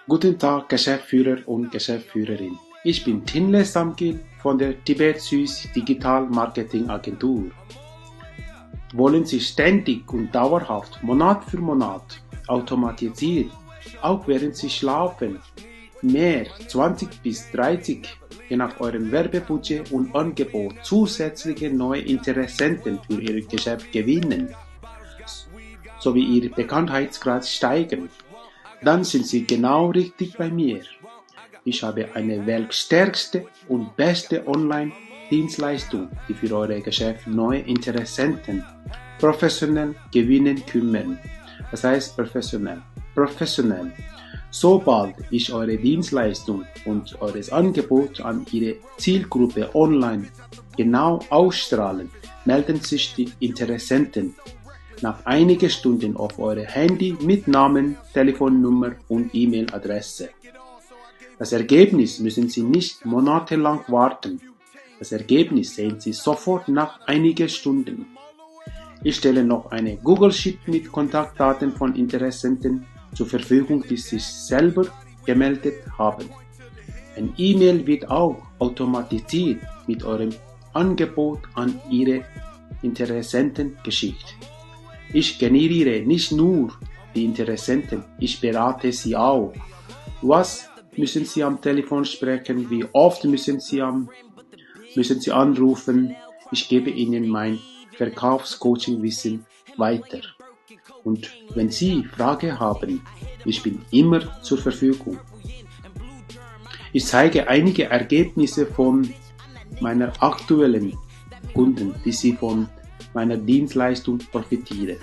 Guten Tag, Geschäftsführer und Geschäftsführerin. Ich bin Tinle Samgil von der Tibet Süß Digital Marketing Agentur. Wollen Sie ständig und dauerhaft, Monat für Monat, automatisiert, auch während Sie schlafen, mehr 20 bis 30, je nach eurem Werbebudget und Angebot, zusätzliche neue Interessenten für Ihr Geschäft gewinnen, sowie Ihr Bekanntheitsgrad steigern? Dann sind Sie genau richtig bei mir. Ich habe eine weltstärkste und beste Online-Dienstleistung, die für eure Geschäft neue Interessenten professionell gewinnen kümmern. Das heißt professionell. Sobald ich eure Dienstleistung und eures Angebot an Ihre Zielgruppe online genau ausstrahlen, melden sich die Interessenten nach einigen Stunden auf eure Handy mit Namen, Telefonnummer und E-Mail-Adresse. Das Ergebnis müssen Sie nicht monatelang warten. Das Ergebnis sehen Sie sofort nach einigen Stunden. Ich stelle noch eine Google Sheet mit Kontaktdaten von Interessenten zur Verfügung, die sich selber gemeldet haben. Ein E-Mail wird auch automatisiert mit eurem Angebot an Ihre Interessenten geschickt. Ich generiere nicht nur die Interessenten, ich berate sie auch. Was müssen Sie am Telefon sprechen? Wie oft müssen Sie anrufen? Ich gebe Ihnen mein Verkaufscoaching-Wissen weiter. Und wenn Sie Fragen haben, ich bin immer zur Verfügung. Ich zeige einige Ergebnisse von meiner aktuellen Kunden, die sie von meiner Dienstleistung profitieren.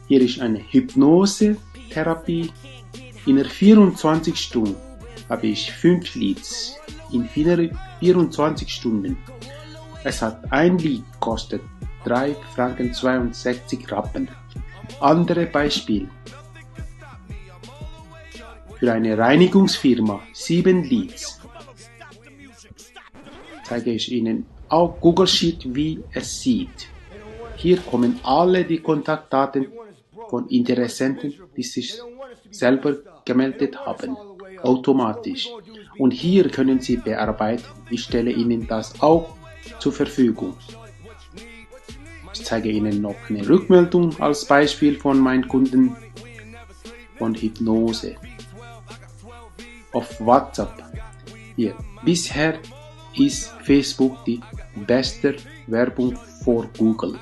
Hier ist eine Hypnose-Therapie. In 24 Stunden habe ich 5 Leads. In 24 Stunden. Es hat ein Lead kostet 3,62 Franken. Andere Beispiel. Für eine Reinigungsfirma 7 Leads. Zeige ich Ihnen auch Google Sheet, wie es sieht. Hier kommen alle die Kontaktdaten von Interessenten, die sich selber gemeldet haben, automatisch. Und hier können Sie bearbeiten. Ich stelle Ihnen das auch zur Verfügung. Ich zeige Ihnen noch eine Rückmeldung als Beispiel von meinen Kunden von Hypnose. Auf WhatsApp. Hier. Bisher ist Facebook die beste Werbung vor Google.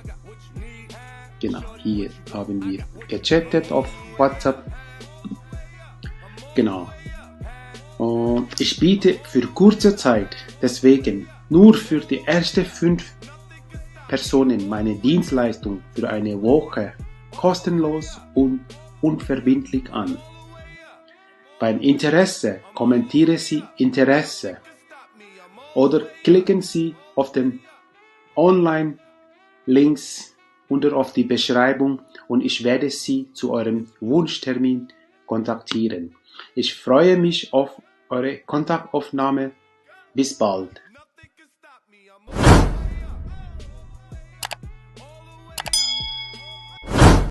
Genau, hier haben wir gechattet auf WhatsApp. Genau. Und ich biete für kurze Zeit, deswegen nur für die ersten 5 Personen meine Dienstleistung für eine Woche kostenlos und unverbindlich an. Beim Interesse kommentieren Sie Interesse oder klicken Sie auf den Online-Links oder auf die Beschreibung und ich werde Sie zu eurem Wunschtermin kontaktieren. Ich freue mich auf eure Kontaktaufnahme. Bis bald.